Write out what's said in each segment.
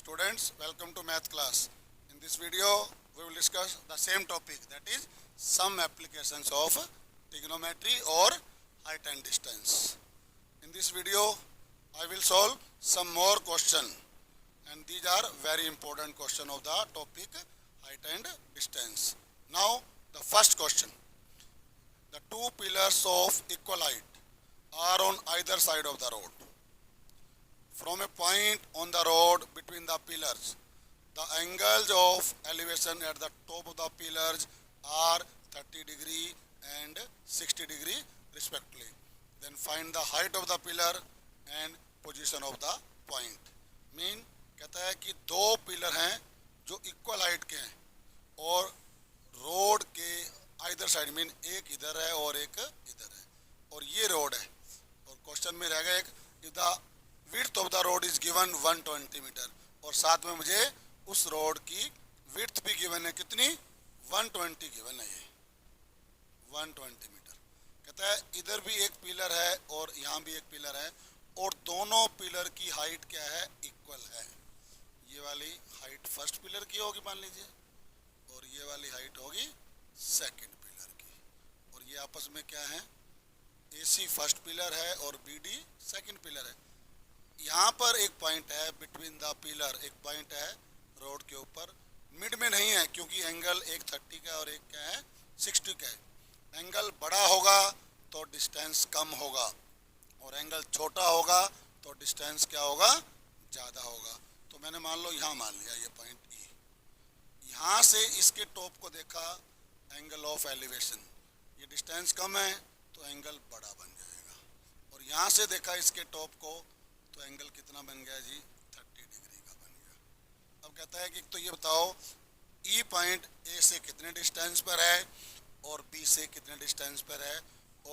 Students, welcome to math class. In this video, we will discuss the same topic, that is some applications of trigonometry or height and distance. In this video, I will solve some more question, and these are very important question of the topic height and distance. Now, the first question. The two pillars of equal height are on either side of the road. From a point on the road between the pillars, the angles of elevation at the top of the pillars are 30 degree and 60 degree respectively. Then find the height of the pillar and position of the point. Mean कहता है कि दो pillar हैं जो equal height के हैं और road के आइदर साइड मीन एक इधर है और एक इधर है और ये रोड है और क्वेश्चन में रहेगा एक the width of the road is given 120 metre और साथ में मुझे उस रोड की विड्थ भी गिवन है कितनी 120 गिवन है ये 120 मीटर। कहता है इधर भी एक पिलर है और यहाँ भी एक पिलर है और दोनों पिलर की हाइट क्या है इक्वल है। ये वाली हाइट फर्स्ट पिलर की होगी मान लीजिए और ये वाली हाइट होगी सेकंड पिलर की और ये आपस में क्या है AC फर्स्ट पिलर है और BD सेकंड पिलर है। यहाँ पर एक पॉइंट है बिटवीन द पिलर, एक पॉइंट है रोड के ऊपर, मिड में नहीं है क्योंकि एंगल एक 30 का और एक क्या है 60 का है। एंगल बड़ा होगा तो डिस्टेंस कम होगा और एंगल छोटा होगा तो डिस्टेंस क्या होगा ज़्यादा होगा। तो मैंने मान लो यहाँ मान लिया ये पॉइंट E, यहाँ से इसके टॉप को देखा एंगल ऑफ एलिवेशन, ये डिस्टेंस कम है तो एंगल बड़ा बन जाएगा और यहाँ से देखा इसके टॉप को तो एंगल कितना बन गया जी 30 डिग्री का बन गया। अब कहता है कि तो ये बताओ E पॉइंट A से कितने डिस्टेंस पर है और B से कितने डिस्टेंस पर है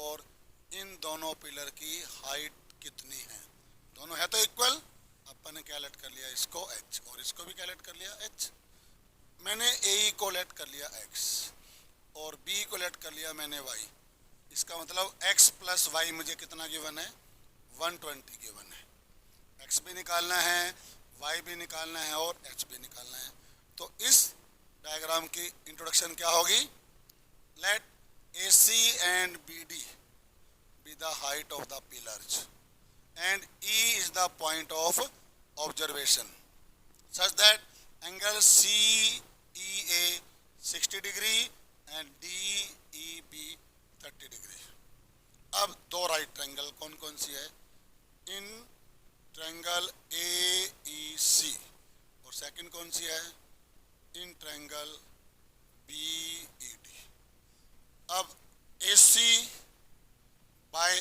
और इन दोनों पिलर की हाइट कितनी है। दोनों है तो इक्वल, अपन ने क्या लेट कर लिया इसको H और इसको भी क्या लेट कर लिया H। मैंने AE को लेट कर लिया X और B को लेट कर लिया मैंने Y। इसका मतलब X प्लस Y मुझे कितना गिवन है 120 गिवन है। X भी निकालना है Y भी निकालना है और H भी निकालना है। तो इस डायग्राम की इंट्रोडक्शन क्या होगी, late AC and BD be the height of the pillars and E is the point of observation such that angle CEA 60 degree and DEB 30 degree। अब दो राइट ट्रायंगल कौन कौन सी है, इन ट्रायंगल AEC और second कौन सी है इन ट्रायंगल BED। अब AC बाय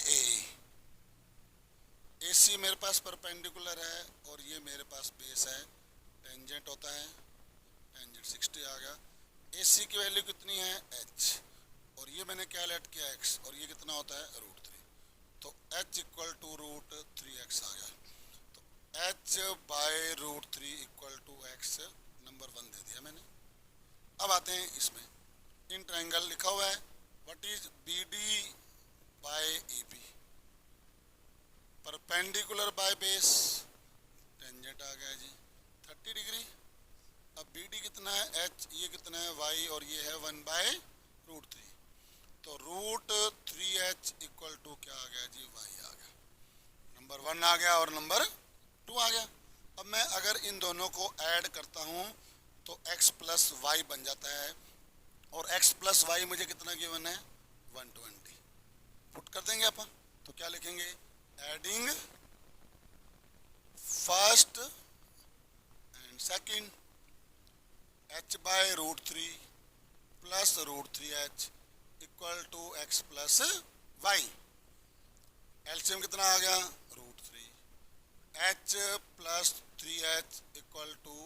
AC मेरे पास परपेंडिकुलर है और ये मेरे पास बेस है, टेंजेंट होता है, टेंजेंट 60 आ गया। AC की वैल्यू कितनी है H और ये मैंने क्या लेट किया X और ये कितना होता है √3, तो H इक्वल टू √3x आ गया। तो H by √3 equal to X number 1 दे दिया मैंने। अब आते हैं इसमें, इन ट्रायंगल लिखा हुआ है what is BD by EP, perpendicular by base, tangent आ गया जी 30 डिग्री। अब BD कितना है H, ये कितना है Y और ये है 1 बाय √3, तो √3h इक्वल टू क्या आ गया जी Y आ गया। नंबर 1 आ गया और नंबर 2 आ गया। अब मैं अगर इन दोनों को ऐड करता हूँ तो X प्लस Y बन जाता है और X प्लस Y मुझे कितना गिवन है 120। पुट कर देंगे अपन तो क्या लिखेंगे, adding first and second H by √3 plus √3h equal to X plus Y। LCM कितना आ गया √3, H plus 3h equal to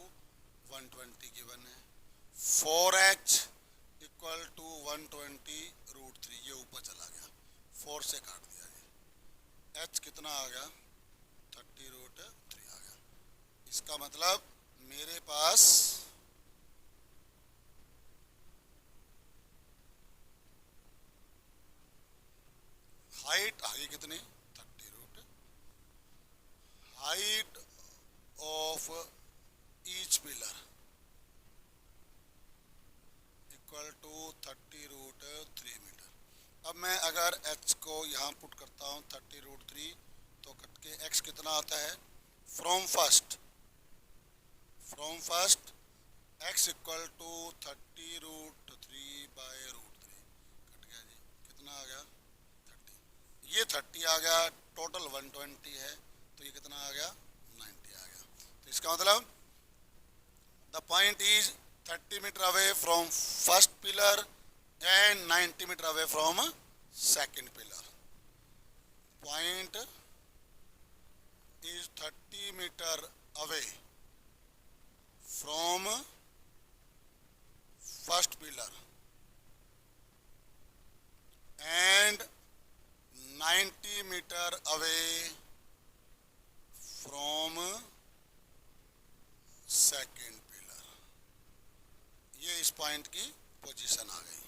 120 given है, 4h इक्वल टू 120 √3, ये ऊपर चला गया 4 से काट दिया ये, H कितना आ गया 30 √3 आ गया। इसका मतलब मेरे पास हाइट आ गई कितनी 30 हाइट ऑफ यहाँ पुट करता हूँ 30√3, तो कट के x कितना आता है from first x equal to 30√3 by √3, cut गया जी, कितना आ गया 30, ये 30 आ गया, टोटल 120 है, तो ये कितना आ गया 90 आ गया। तो इसका मतलब the point is 30 metre away from first pillar and 90 meter away from second pillar. Point is 30 meter away from first pillar and 90 meter away from second pillar. ये इस पॉइंट की पोजीशन आ गई,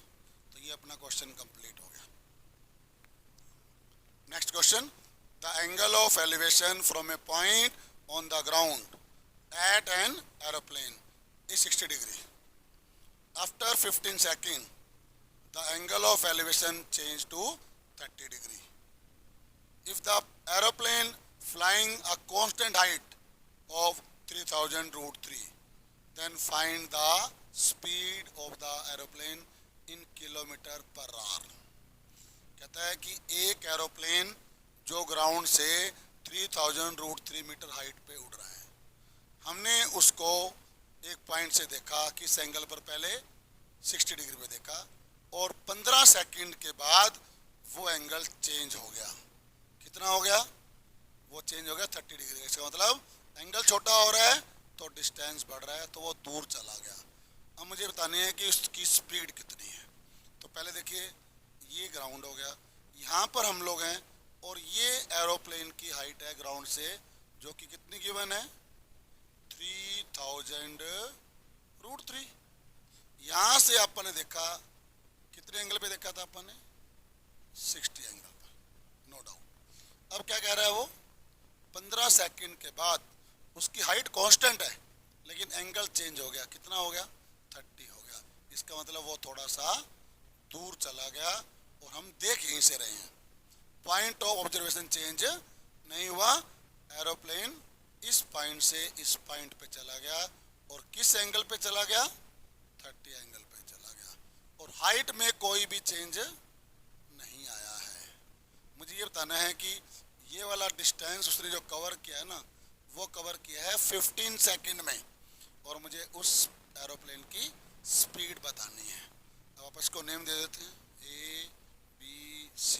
तो ये अपना क्वेश्चन कंप्लीट हो गया। Next question, the angle of elevation from a point on the ground at an aeroplane is 60 degree. After 15 second the angle of elevation change to 30 degree. If the aeroplane flying a constant height of 3000√3, then find the speed of the aeroplane in kilometre per hour. कहता है कि एक aeroplane जो ground से 3000√3 metre height पे उड़ रहा है, हमने उसको एक पॉइंट से देखा कि इस एंगल पर पहले 60 डिग्री पे देखा और 15 सेकंड के बाद वो एंगल चेंज हो गया। कितना हो गया? वो चेंज हो गया 30 डिग्री। इसका मतलब एंगल छोटा हो रहा है तो डिस्टेंस बढ़ रहा है, तो वो दूर चला गया। अब मुझे बताने है कि उसकी स्पीड कितनी है। तो पहले देखिए, ये ग्राउंड हो गया, यहाँ पर हम लोग हैं और ये एरोप्लेन की हाइट है ग्राउंड से, जो कि कितनी गिवन है 3000√3। यहाँ से अपन ने देखा, कितने एंगल पे देखा था अपन ने 60 एंगल पर, नो डाउट। अब क्या कह रहा है वो, 15 सेकंड के बाद उसकी हाइट कांस्टेंट है लेकिन एंगल चेंज हो गया। कितना हो गया 30 हो गया। इसका मतलब वो थोड़ा सा दूर चला गया और हम देख यहीं से रहे हैं। पॉइंट ऑफ ऑब्जर्वेशन चेंज नहीं हुआ, एरोप्लेन इस पॉइंट से इस पॉइंट पे चला गया और किस एंगल पे चला गया 30 एंगल पे चला गया और हाइट में कोई भी चेंज नहीं आया है। मुझे ये बताना है कि ये वाला डिस्टेंस उसने जो कवर किया है ना, वो कवर किया है 15 सेकंड में और मुझे उस एरोप्लेन की स्पीड बतानी है। अब आप इसको नेम दे देते हैं A, B, C,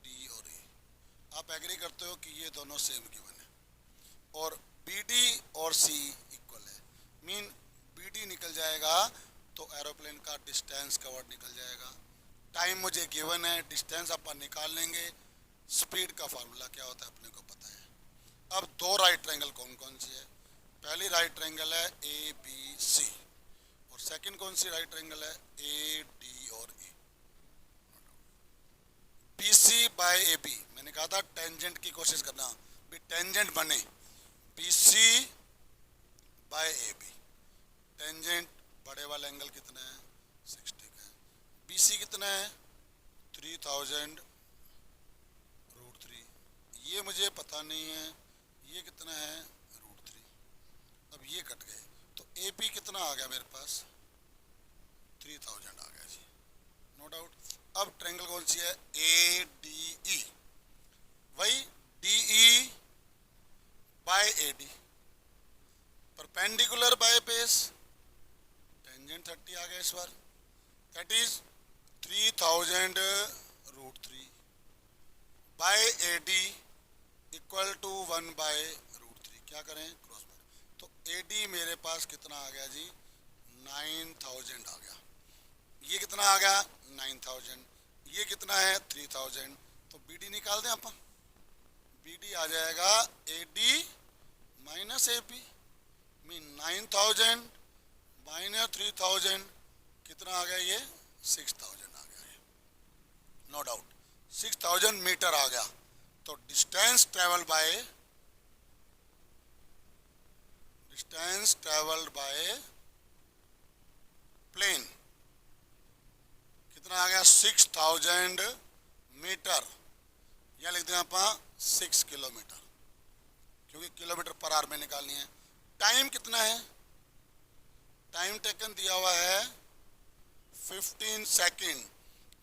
D और E। आप एग्री करते हो कि ये दोनों सेम गिवन है और BD और C इक्वल है, मीन BD निकल जाएगा तो एरोप्लेन का डिस्टेंस कवर निकल जाएगा। टाइम मुझे गिवन है, डिस्टेंस अपन निकाल लेंगे, स्पीड का फार्मूला क्या होता है अपने को पता है। अब दो राइट ट्रायंगल कौन कौन सी है? पहली राइट ट्रायंगल है ABC और सेकंड कौन सी राइट ट्रायंगल है AD और E। BC बाय AB, मैंने कहा था टेंजेंट की कोशिश करना, भी टेंजेंट बने। BC बाय AB, टेंजेंट बड़े वाला एंगल कितना है 60 का है। BC कितना है 3000√3, ये मुझे पता नहीं है, ये कितना है √3। अब ये कट गए तो AB कितना आ गया मेरे पास 3000 आ गया जी, नो डाउट। अब ट्रायंगल कौन सी है ADE, वही DE by AD, perpendicular by base, tangent 30 आ गया इस बार, that is 3000√3 by AD equal to 1/√3। क्या करें क्रॉस बार, तो AD मेरे पास कितना आ गया जी 9000 आ गया। ये कितना आ गया 9000, ये कितना है 3000, तो BD निकाल दें अपन। BD आ जाएगा AD minus AB, mean 9000 minus 3000 कितना आ गया, ये 6000 आ गया, नो डाउट 6000 मीटर आ गया। तो डिस्टेंस ट्रेवल्ड बाय प्लेन कितना आ गया 6000 मीटर यहाँ लिख दें आप 6 किलोमीटर, क्योंकि किलोमीटर पर आवर में निकालनी है। टाइम कितना है? टाइम टेकन दिया हुआ है 15 सेकेंड,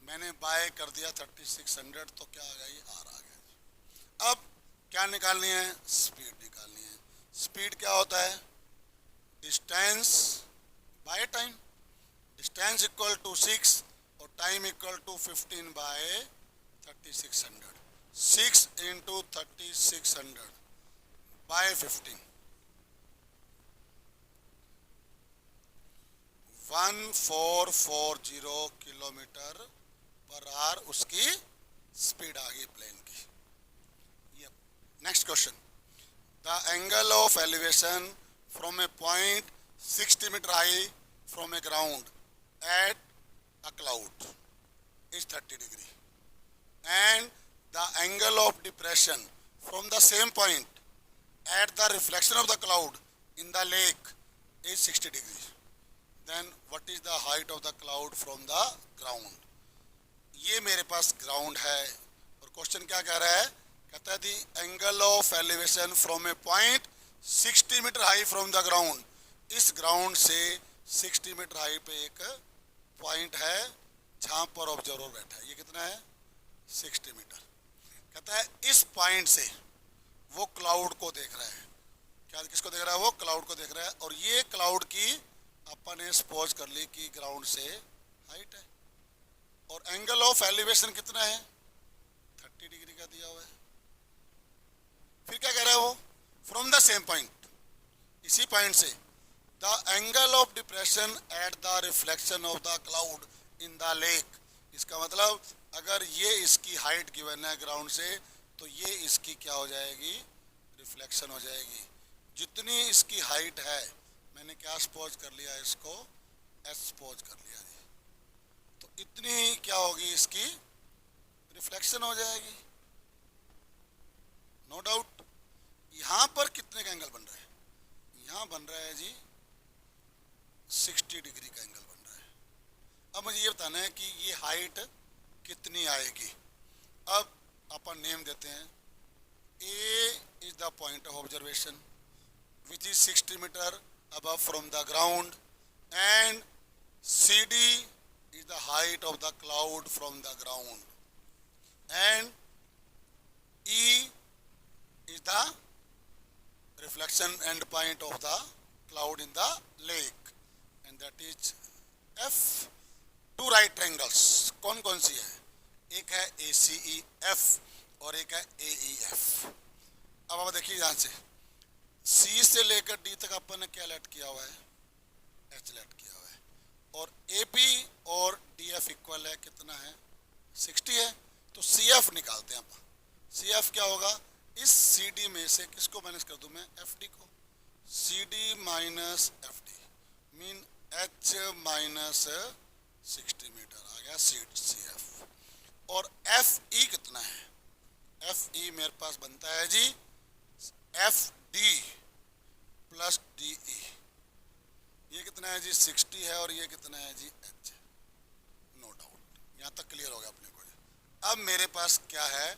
मैंने बाय कर दिया 3600, तो क्या आ गया, ये आर आ गया। अब क्या निकालनी है? स्पीड निकालनी है। स्पीड क्या होता है? Distance by time. Distance equal to 6 और time equal to 15 by 3600। 6 into 3600 by 15, 1440 kilometre per hour उसकी स्पीड आ गई प्लेन की। Next question, the angle of elevation from a point 60 metre high from a ground at a cloud is 30 degree and the angle of depression from the same point at the reflection of the cloud in the lake is 60 degree. Then what is the height of the cloud from the ground? ये मेरे पास ground है और question क्या कह रहा है? कहता है the angle of elevation from a point 60 metre high from the ground. इस ग्राउंड से 60 मीटर हाई पे एक पॉइंट है जहाँ पर ऑब्जर्वर बैठा है। ये कितना है? 60 मीटर। कहता है इस पॉइंट से वो क्लाउड को देख रहा है। क्या किसको देख रहा है? वो क्लाउड को देख रहा है। और ये क्लाउड की अपन ने सपोज कर ली कि ग्राउंड से हाइट है, और एंगल ऑफ एलिवेशन कितना है? 30 डिग्री का दिया हुआ है। फिर क्या कह रहा है वो? फ्रॉम द सेम पॉइंट, इसी पॉइंट से the angle of depression at the reflection of the cloud in the lake. इसका मतलब अगर ये इसकी हाइट गिवन है ग्राउंड से, तो ये इसकी क्या हो जाएगी? रिफ्लेक्शन हो जाएगी। जितनी इसकी हाइट है, मैंने क्या सपोज कर लिया इसको? एस सपोज कर लिया जी, तो इतनी क्या होगी? इसकी रिफ्लेक्शन हो जाएगी। No doubt. यहाँ पर कितने का एंगल बन रहा है? यहाँ बन रहा है जी 60 डिग्री का एंगल बन रहा है। अब मुझे ये बताना है कि ये हाइट कितनी आएगी। अब अपन नेम देते हैं, A is the point of observation which is 60 metre above from the ground, and CD is the height of the cloud from the ground, and E is the reflection end point of the cloud in the lake, and that is F. Two right triangles कौन कौन सी है? एक है ACEF और एक है AEF। अब आप देखिए ध्यान से, C से लेकर D तक अपन ने क्या लेट किया हुआ है? H लेट किया हुआ है। और AP और DF इक्वल है, कितना है? 60 है। तो CF निकालते हैं अपन। CF क्या होगा? इस CD में से किसको माइनस कर दूं मैं? FD को। CD minus FD mean H minus 60 metre आ गया CF। और FE कितना है? FE मेरे पास बनता है जी FD प्लस DE। ये कितना है जी? 60 है। और ये कितना है जी? H। नो डाउट, यहाँ तक क्लियर हो गया अपने को। अब मेरे पास क्या है?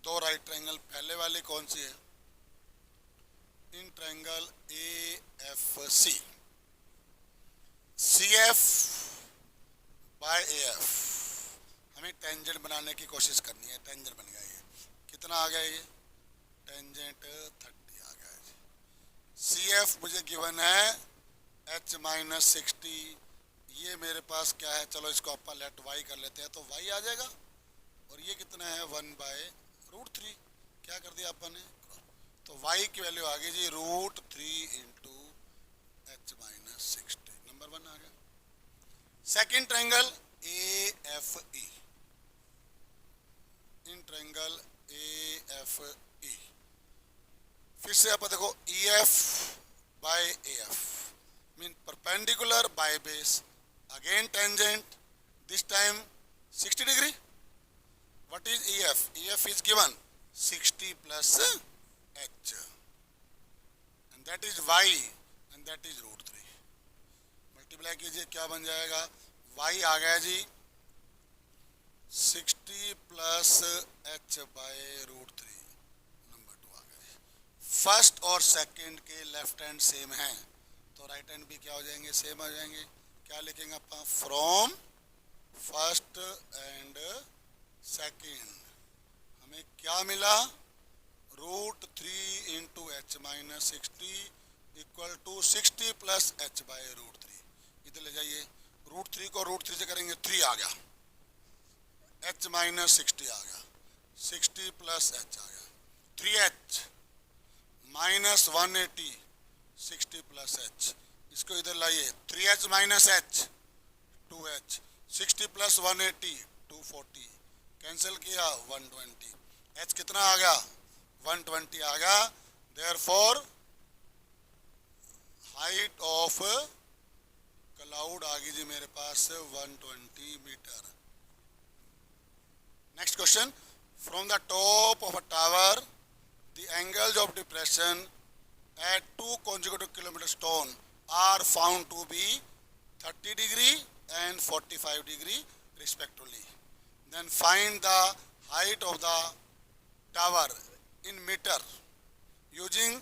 दो राइट ट्रायंगल। पहले वाली कौन सी है? In triangle AFC, CF by AF हमें टेंजेंट बनाने की कोशिश करनी है। टेंजेंट बन गया ये, कितना आ गया? ये टेंजेंट 30 आ गया जी। CF मुझे गिवन है H माइनस 60। ये मेरे पास क्या है? चलो इसको अपन लेट Y कर लेते हैं, तो Y आ जाएगा। और ये कितना है? 1/√3। क्या कर दिया अपन ने? तो Y की वैल्यू आ गई जी √3 इंटू H माइनस 60। नंबर 1 आ गया। Second triangle AFE, in triangle AFE फिर से आप देखो EF by AF mean perpendicular by base, again tangent, this time 60 degree. What is EF? EF is given 60 plus H and that is Y and that is √3। Multiply कीजिए, क्या बन जाएगा? Y आ गया जी 60 plus h by root 3, number 2 आ गया। First और second के लेफ्ट हैंड सेम है तो राइट हैंड भी क्या हो जाएंगे, सेम हो जाएंगे। क्या लिखेंगे अपन, फ्रॉम फर्स्ट एंड सेकंड हमें क्या मिला, root 3 into H minus 60 equal to 60 plus H by root 3। इधर ले जाइए, रूट 3 को रूट 3 से करेंगे 3 आ गया, एच माइनस 60 आ गया, 60 प्लस एच आ गया, 3h माइनस 180, 60 प्लस एच। इसको इधर लाइए, 3h minus H 2h, 60 plus 180 240, cancel किया 120, h कितना आ गया 120 आ गया। देयरफॉर हाइट ऑफ क्लाउड आ गई जी मेरे पास 120 metre. Next question, from the top of a tower the angles of depression at 2 consecutive kilometer stone are found to be 30 degree and 45 degree respectively. Then find the height of the tower in meter using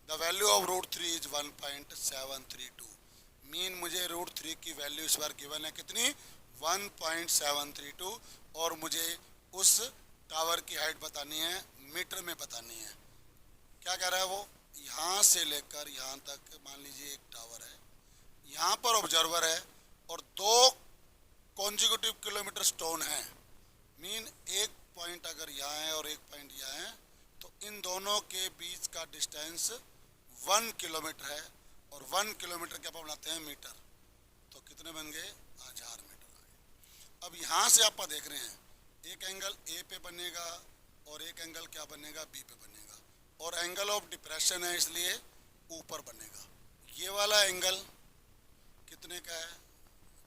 the value of root 3 is 1.732. Mean मुझे root 3 की value इस बार given है कितनी, 1.732, और मुझे उस tower की height बतानी है, मीटर में बतानी है। क्या कह रहा है वो, यहाँ से लेकर यहाँ तक मान लीजिए एक टावर है, यहाँ पर ऑब्जर्वर है और 2 कॉन्जिक्यूटिव किलोमीटर स्टोन है। मीन एक पॉइंट अगर यहाँ है और एक पॉइंट यहाँ है तो इन दोनों के बीच का डिस्टेंस 1 किलोमीटर है, और 1 किलोमीटर क्या बनाते हैं, मीटर। तो कितने बन गए, 1000 मीटर आ गए। अब यहाँ से आप देख रहे हैं एक एंगल ए पे बनेगा और एक एंगल क्या बनेगा, बी पे बनेगा, और एंगल ऑफ डिप्रेशन है इसलिए ऊपर बनेगा। ये वाला एंगल कितने का है,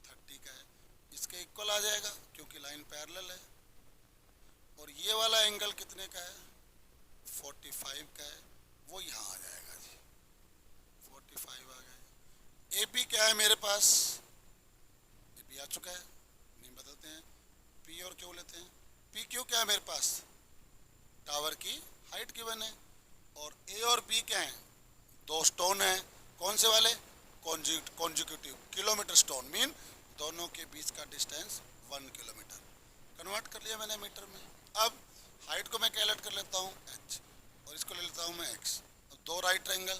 30 का है, इसके इक्वल आ जाएगा क्योंकि लाइन पैरेलल है। और ये वाला एंगल कितने का है, 45 का है, वो यहाँ आ जाएगा जी, 45 आ गया। ए पी क्या है मेरे पास, ए पी आ चुका है, नहीं बदलते हैं, पी और क्यू लेते हैं। पी क्यू क्या है मेरे पास, टावर की हाइट गिवन है, और ए और बी क्या हैं, 2 स्टोन हैं, कौन से वाले, कॉन्जिक्यूटिव किलोमीटर स्टोन, मीन दोनों के बीच का डिस्टेंस 1 किलोमीटर। कन्वर्ट कर लिया मैंने मीटर में। अब हाइट को मैं कैलकुलेट कर लेता हूँ h, और इसको ले लेता हूँ मैं x। अब 2 right triangle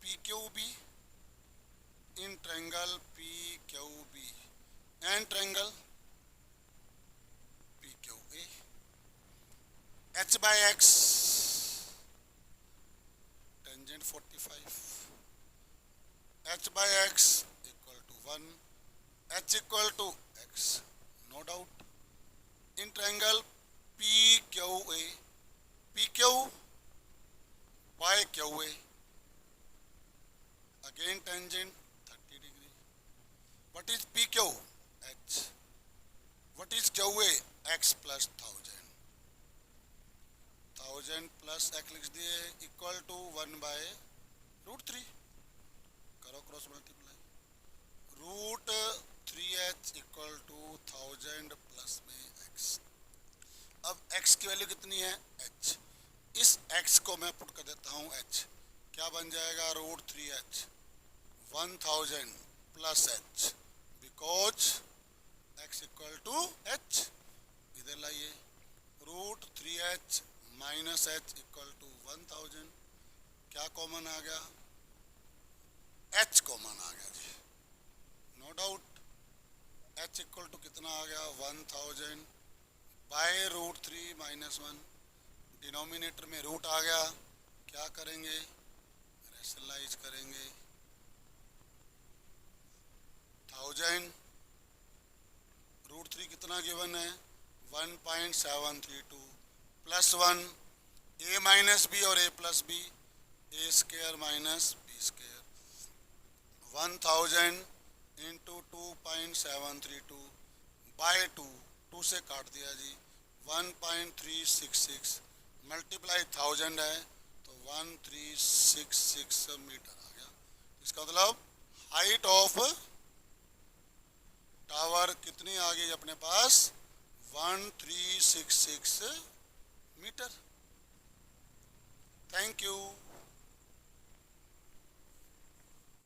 P Q B in triangle P Q B and triangle P Q A, h by x tangent 45, h by x equal to 1, h equal to x, no doubt. In triangle PQA, PQ by QA, again tangent 30 degree. What is PQ? H. What is QA? X plus 1000. 1000 plus x लिख दिए equal to 1 by root 3, करो cross multiply, root 3h equal to 1000 plus में x। अब x की value कितनी है, h। इस x को मैं पुट कर देता हूँ h, क्या बन जाएगा, root 3h 1000 plus h, because x equal to h। इधर लाइए, root 3h minus h equal to 1000, क्या कॉमन आ गया, h कॉमन आ गया जी, no doubt. h equal to कितना आ गया, 1000 बाय रूट 3 माइनस 1, डिनोमिनेटर में रूट आ गया, क्या करेंगे, रेशनलाइज करेंगे, 1000 रूट 3 कितना गिवन है, 1.732 प्लस 1, a माइनस बी और a plus B, A square minus B square, 1000 into 2.732 by 2 से काट दिया जी, 1.366 मल्टीप्लाई 1000 है तो 1366 मीटर आ गया। इसका मतलब हाइट ऑफ टावर कितनी आ गई अपने पास, 1366 meter. Thank you.